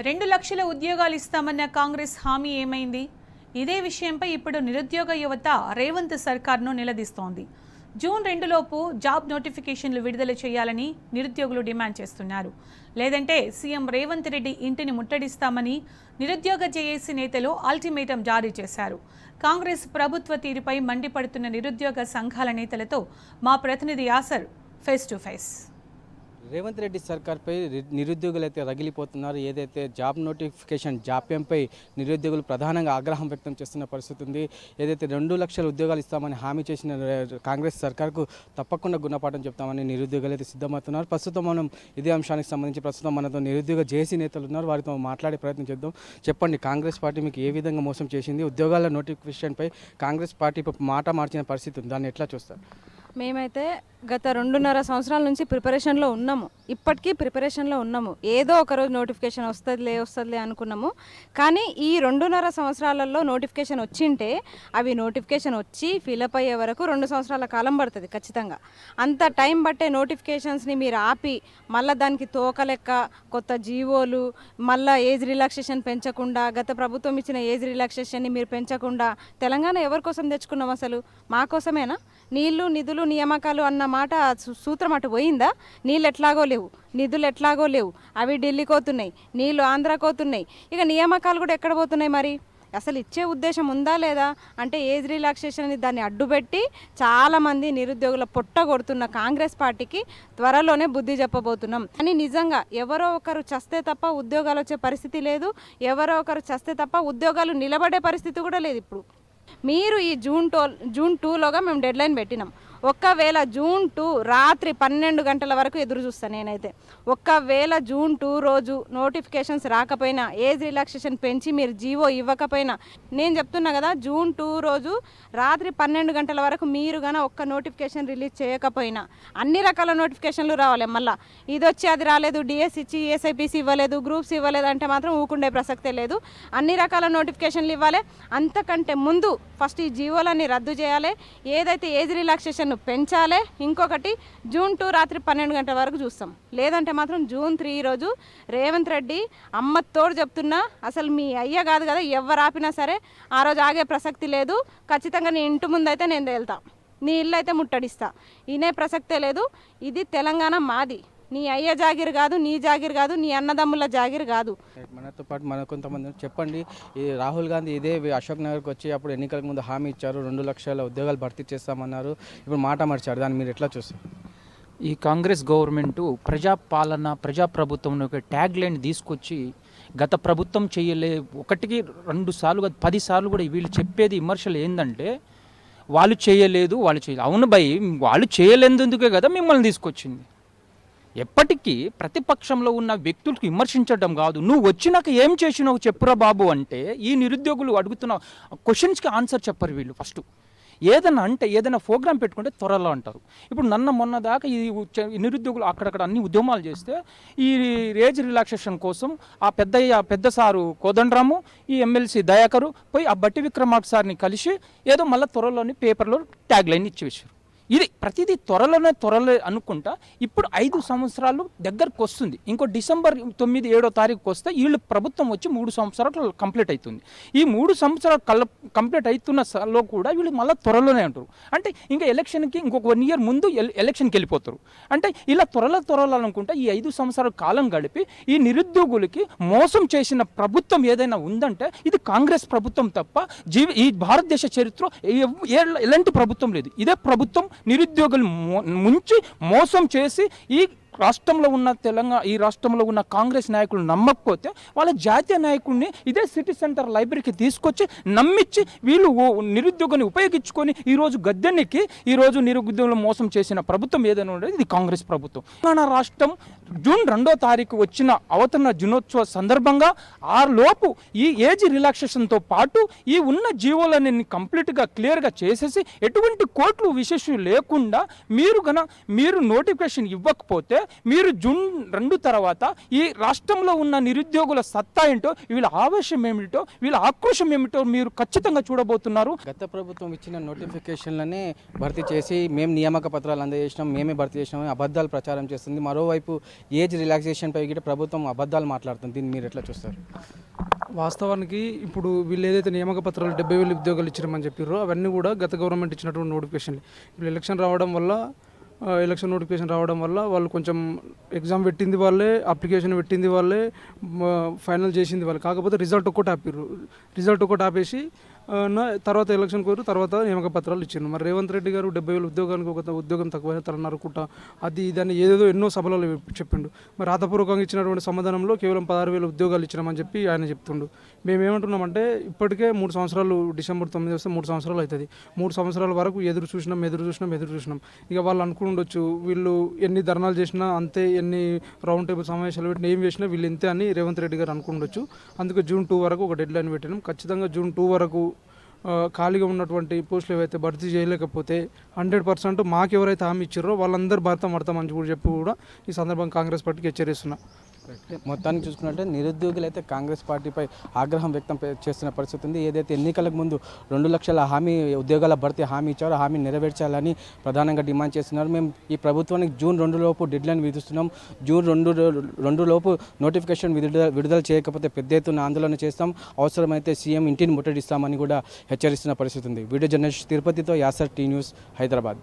2 లక్షల ఉద్యోగాలు ఇస్తామన్న కాంగ్రెస్ హామీ ఏమైంది? ఇదే విషయంపై ఇప్పుడు నిరుద్యోగ యువత రేవంత్ సర్కార్ను నిలదీస్తోంది. జూన్ 2 లోపు జాబ్ నోటిఫికేషన్లు విడుదల చేయాలని నిరుద్యోగులు డిమాండ్ చేస్తున్నారు. లేదంటే సీఎం రేవంత్ రెడ్డి ఇంటిని ముట్టడిస్తామని నిరుద్యోగ జేఏసీ నేతలు అల్టిమేటం జారీ చేశారు. కాంగ్రెస్ ప్రభుత్వ తీరుపై మండిపడుతున్న నిరుద్యోగ సంఘాల నేతలతో మా ప్రతినిధి Yasir face to face. Revanth Reddy సర్కార్పై నిరుద్యోగులు అయితే రగిలిపోతున్నారు. ఏదైతే జాబ్ నోటిఫికేషన్ జాప్యంపై నిరుద్యోగులు ప్రధానంగా ఆగ్రహం వ్యక్తం చేస్తున్న పరిస్థితి ఉంది. ఏదైతే 2 లక్షల ఉద్యోగాలు ఇస్తామని హామీ చేసిన కాంగ్రెస్ సర్కార్కు తప్పకుండా గుణపాఠం చెప్తామని నిరుద్యోగులు అయితే సిద్ధమవుతున్నారు. ప్రస్తుతం మనం ఇదే అంశానికి సంబంధించి ప్రస్తుతం మనతో నిరుద్యోగ జేఏసీ నేతలు ఉన్నారు. వారితో మాట్లాడే ప్రయత్నం చేద్దాం. చెప్పండి, కాంగ్రెస్ పార్టీ మీకు ఏ విధంగా మోసం చేసింది? ఉద్యోగాల నోటిఫికేషన్పై కాంగ్రెస్ పార్టీ మాట మార్చిన పరిస్థితి ఉంది, దాన్ని ఎట్లా చూస్తారు? మేమైతే గత 2.5 సంవత్సరాల నుంచి ప్రిపరేషన్లో ఉన్నాము. ఇప్పటికీ ప్రిపరేషన్లో ఉన్నాము. ఏదో ఒకరోజు నోటిఫికేషన్ వస్తుందిలే అనుకున్నాము. కానీ ఈ 2.5 సంవత్సరాలలో నోటిఫికేషన్ వచ్చింటే అవి నోటిఫికేషన్ వచ్చి ఫిలప్ అయ్యే వరకు 2 సంవత్సరాల కాలం పడుతుంది ఖచ్చితంగా. అంత టైం బట్టే నోటిఫికేషన్స్ని మీరు ఆపి మళ్ళీ దానికి తోకలెక్క కొత్త జీవోలు, మళ్ళీ ఏజ్ రిలాక్సేషన్ పెంచకుండా, గత ప్రభుత్వం ఇచ్చిన ఏజ్ రిలాక్సేషన్ని మీరు పెంచకుండా తెలంగాణ ఎవరి కోసం తెచ్చుకున్నాం? అసలు మా కోసమేనా? నీళ్లు నిధులు నియామకాలు అన్న మాట సూత్రం అటు పోయిందా? నీళ్ళు ఎట్లాగో లేవు, నిధులు ఎట్లాగో లేవు, అవి ఢిల్లీకి పోతున్నాయి, నీళ్ళు ఆంధ్రాకి పోతున్నాయి, ఇక నియామకాలు కూడా ఎక్కడ పోతున్నాయి? మరి అసలు ఇచ్చే ఉద్దేశం ఉందా లేదా అంటే ఏజ్ రిలాక్సేషన్ అని దాన్ని అడ్డుపెట్టి చాలామంది నిరుద్యోగుల పొట్ట కొడుతున్న కాంగ్రెస్ పార్టీకి త్వరలోనే బుద్ధి చెప్పబోతున్నాం. కానీ నిజంగా ఎవరో ఒకరు చస్తే తప్ప ఉద్యోగాలు వచ్చే పరిస్థితి లేదు. ఎవరో ఒకరు చస్తే తప్ప ఉద్యోగాలు నిలబడే పరిస్థితి కూడా లేదు. ఇప్పుడు మీరు ఈ జూన్ 2లోగా మేము డెడ్లైన్ పెట్టినాం. ఒకవేళ జూన్ 2 రాత్రి 12 గంటల వరకు ఎదురు చూస్తాను నేనైతే. ఒకవేళ జూన్ 2 రోజు నోటిఫికేషన్స్ రాకపోయినా, ఏజ్ రిలాక్సేషన్ పెంచి మీరు జీవో ఇవ్వకపోయినా, నేను చెప్తున్నా కదా, జూన్ 2 రోజు రాత్రి 12 గంటల వరకు మీరు కానీ ఒక్క నోటిఫికేషన్ రిలీజ్ చేయకపోయినా, అన్ని రకాల నోటిఫికేషన్లు రావాలి. మళ్ళీ ఇది వచ్చి అది రాలేదు, డిఎస్ ఇచ్చి ఎస్ఐపిసి ఇవ్వలేదు, గ్రూప్స్ ఇవ్వలేదు అంటే మాత్రం ఊకుండే ప్రసక్తే లేదు. అన్ని రకాల నోటిఫికేషన్లు ఇవ్వాలి. అంతకంటే ముందు ఫస్ట్ ఈ జీవోలన్నీ రద్దు చేయాలి. ఏదైతే ఏజ్ రిలాక్సేషన్ పెంచాలి. ఇంకొకటి జూన్ 2 రాత్రి 12 గంటల వరకు చూస్తాం. లేదంటే మాత్రం జూన్ 3 రోజు రేవంత్ రెడ్డి అమ్మతోడు చెప్తున్నా, అసలు మీ అయ్య కాదు కదా, ఎవరు ఆపినా సరే ఆ రోజు ఆగే ప్రసక్తి లేదు. ఖచ్చితంగా నీ ఇంటి ముందు అయితే నేను తేలుతా, నీ ఇల్లు అయితే ముట్టడిస్తా, ఇనే ప్రసక్తే లేదు. ఇది తెలంగాణ మాది. నీ అయ్య జాగిర్ కాదు, నీ జాగిర్ కాదు, నీ అన్నదమ్ముల జాగిర్ కాదు. మనతో పాటు మన కొంతమంది చెప్పండి, ఈ రాహుల్ గాంధీ ఇదే అశోక్ నగర్కి వచ్చి అప్పుడు ఎన్నికలకు ముందు హామీ ఇచ్చారు, 2 లక్షల ఉద్యోగాలు భర్తీ చేస్తామన్నారు. ఇప్పుడు మాట మార్చారు, దాన్ని మీరు ఎట్లా చూస్తారు? ఈ కాంగ్రెస్ గవర్నమెంటు ప్రజాపాలన, ప్రజాప్రభుత్వం ఒక ట్యాగ్ లైన్ తీసుకొచ్చి గత ప్రభుత్వం చేయలే, 1కి 2 సార్లు కాదు 10 సార్లు కూడా వీళ్ళు చెప్పేది విమర్శలు ఏంటంటే వాళ్ళు చేయలేదు. అవును భయ్, వాళ్ళు చేయలేందుకే కదా మిమ్మల్ని తీసుకొచ్చింది. ఎప్పటికీ ప్రతిపక్షంలో ఉన్న వ్యక్తులకు విమర్శించడం కాదు, నువ్వు వచ్చినాక ఏం చేసినావు చెప్పురా బాబు అంటే ఈ నిరుద్యోగులు అడుగుతున్న క్వశ్చన్స్కి ఆన్సర్ చెప్పరు వీళ్ళు. ఫస్ట్ ఏదైనా అంటే ఏదైనా ప్రోగ్రామ్ పెట్టుకుంటే త్వరలో అంటారు. ఇప్పుడు మొన్న దాకా ఈ నిరుద్యోగులు అక్కడక్కడ అన్ని ఉద్యమాలు చేస్తే ఈ ఏజ్ రిలాక్సేషన్ కోసం ఆ పెద్ద సారు కోదండరాము, ఈ ఎమ్మెల్సీ దయాకరు పోయి ఆ బట్టి విక్రమార్క సార్ని కలిసి ఏదో మళ్ళీ త్వరలోని పేపర్లో ట్యాగ్ లైన్ ఇచ్చేసారు. ఇది ప్రతిదీ త్వరలో అనుకుంటా. ఇప్పుడు 5 సంవత్సరాలు దగ్గరకు వస్తుంది. ఇంకో డిసెంబర్ 9, 7వ తారీఖుకి వస్తే వీళ్ళు ప్రభుత్వం వచ్చి 3 సంవత్సరాలు కంప్లీట్ అవుతుంది. ఈ 3 సంవత్సరాలు కంప్లీట్ అవుతున్నలో కూడా వీళ్ళు మళ్ళీ త్వరలోనే అంటారు. అంటే ఇంకా ఎలక్షన్కి ఇంకొక 1 ఇయర్ ముందు ఎలక్షన్కి వెళ్ళిపోతారు. అంటే ఇలా త్వరలో అనుకుంటా ఈ 5 సంవత్సరాల కాలం గడిపి ఈ నిరుద్యోగులకి మోసం చేసిన ప్రభుత్వం ఏదైనా ఉందంటే ఇది కాంగ్రెస్ ప్రభుత్వం తప్ప ఈ భారతదేశ చరిత్ర ఎలాంటి ప్రభుత్వం లేదు. ఇదే ప్రభుత్వం నిరుద్యోగులు ముంచి మోసం చేసి ఈ రాష్ట్రంలో ఉన్న కాంగ్రెస్ నాయకులు నమ్మకపోతే వాళ్ళ జాతీయ నాయకుడిని ఇదే సిటీ సెంటర్ లైబ్రరీకి తీసుకొచ్చి నమ్మించి వీళ్ళు నిరుద్యోగాన్ని ఉపయోగించుకొని ఈరోజు గద్దెనికి ఈరోజు నిరుద్యోగులు మోసం చేసిన ప్రభుత్వం ఏదైనా ఉండేది ఇది కాంగ్రెస్ ప్రభుత్వం. తెలంగాణ రాష్ట్రం జూన్ 2వ తారీఖు వచ్చిన అవతరణ దినోత్సవ సందర్భంగా లోపు ఈ ఏజ్ రిలాక్సేషన్తో పాటు ఈ ఉన్న జీవోలని కంప్లీట్గా క్లియర్గా చేసేసి ఎటువంటి కోర్టులు విశేషం లేకుండా మీరు నోటిఫికేషన్ ఇవ్వకపోతే మీరు జూన్ 2 తర్వాత ఈ రాష్ట్రంలో ఉన్న నిరుద్యోగుల సత్తా ఏంటో, వీళ్ళ ఆవేశం ఏమిటో, వీళ్ళ ఆక్రోశం ఏమిటో మీరు ఖచ్చితంగా చూడబోతున్నారు. గత ప్రభుత్వం ఇచ్చిన నోటిఫికేషన్లనే భర్తీ చేసి మేము నియామక పత్రాలు అందజేసినాం, మేమే భర్తీ చేసినాం అబద్ధాలు ప్రచారం చేస్తుంది. మరోవైపు ఏజ్ రిలాక్సేషన్పై కూడా ప్రభుత్వం అబద్ధాలు మాట్లాడుతుంది. దీన్ని మీరు ఎట్లా చూస్తారు? వాస్తవానికి ఇప్పుడు వీళ్ళు ఏదైతే నియామక పత్రాలు 70,000 ఉద్యోగాలు ఇచ్చారని చెప్పారో అవన్నీ కూడా గత గవర్నమెంట్ ఇచ్చినటువంటి నోటిఫికేషన్లు. ఇప్పుడు ఎలక్షన్ నోటిఫికేషన్ రావడం వల్ల వాళ్ళు కొంచెం ఎగ్జామ్ పెట్టింది వాళ్ళే, అప్లికేషన్ పెట్టింది వాళ్ళే, ఫైనల్ చేసింది వాళ్ళే. కాకపోతే రిజల్ట్ ఒక్కటి ఆపారు. రిజల్ట్ ఒకటి ఆపేసి తర్వాత ఎలక్షన్ కోరు, తర్వాత నియామక పత్రాలు ఇచ్చారు. మరి రేవంత్ రెడ్డి గారు 70,000 ఉద్యోగానికి ఒక ఉద్యోగం తక్కువైనా తరన్నరకుంటా అది ఇదని ఏదేదో ఎన్నో సభలలో చెప్పిండు. మరి రాతపూర్వకంగా ఇచ్చినటువంటి సమాధానంలో కేవలం 16,000 ఉద్యోగాలు ఇచ్చినామని చెప్పి ఆయన చెప్తుండు. మేమేమంటున్నామంటే ఇప్పటికే 3 సంవత్సరాలు, డిసెంబర్ 9 వస్తే 3 సంవత్సరాలు అవుతుంది. 3 సంవత్సరాల వరకు ఎదురు చూసినాం. ఇక వాళ్ళు అనుకుండొచ్చు వీళ్ళు ఎన్ని ధర్నాలు చేసినా అంతే, ఎన్ని రౌండ్ టేబుల్ సమావేశాలు పెట్టినా ఏం చేసినా వీళ్ళు ఇంతే అని రేవంత్ రెడ్డి గారు అనుకుండొచ్చు. అందుకే జూన్ 2 వరకు ఒక డెడ్ లైన్ పెట్టినాం. ఖచ్చితంగా జూన్ 2 వరకు ఖాళీగా ఉన్నటువంటి పోస్టులు ఏవైతే భర్తీ చేయలేకపోతే 100% మాకు ఎవరైతే హామీ ఇచ్చారో వాళ్ళందరూ భర్త మడతామని కూడా చెప్పి కూడా ఈ సందర్భంగా కాంగ్రెస్ పార్టీకి హెచ్చరిస్తున్నా. మొత్తానికి చూసుకున్నట్టే నిరుద్యోగులు అయితే కాంగ్రెస్ పార్టీపై ఆగ్రహం వ్యక్తం చేస్తున్న పరిస్థితి ఉంది. ఏదైతే ఎన్నికలకు ముందు 2 లక్షల ఉద్యోగాల భర్తీ హామీ ఇచ్చారో హామీ నెరవేర్చాలని ప్రధానంగా డిమాండ్ చేస్తున్నారు. మేము ఈ ప్రభుత్వానికి జూన్ 2 లోపు డెడ్ లైన్ విధిస్తున్నాం. జూన్ 2 లోపు నోటిఫికేషన్ విడుదల చేయకపోతే పెద్ద ఎత్తున ఆందోళన చేస్తాం, అవసరమైతే సీఎం ఇంటిని ముట్టడిస్తామని కూడా హెచ్చరిస్తున్న పరిస్థితి ఉంది. వీడియో జర్నలిస్ట్ తిరుపతితో యాసర్, టీ న్యూస్, హైదరాబాద్.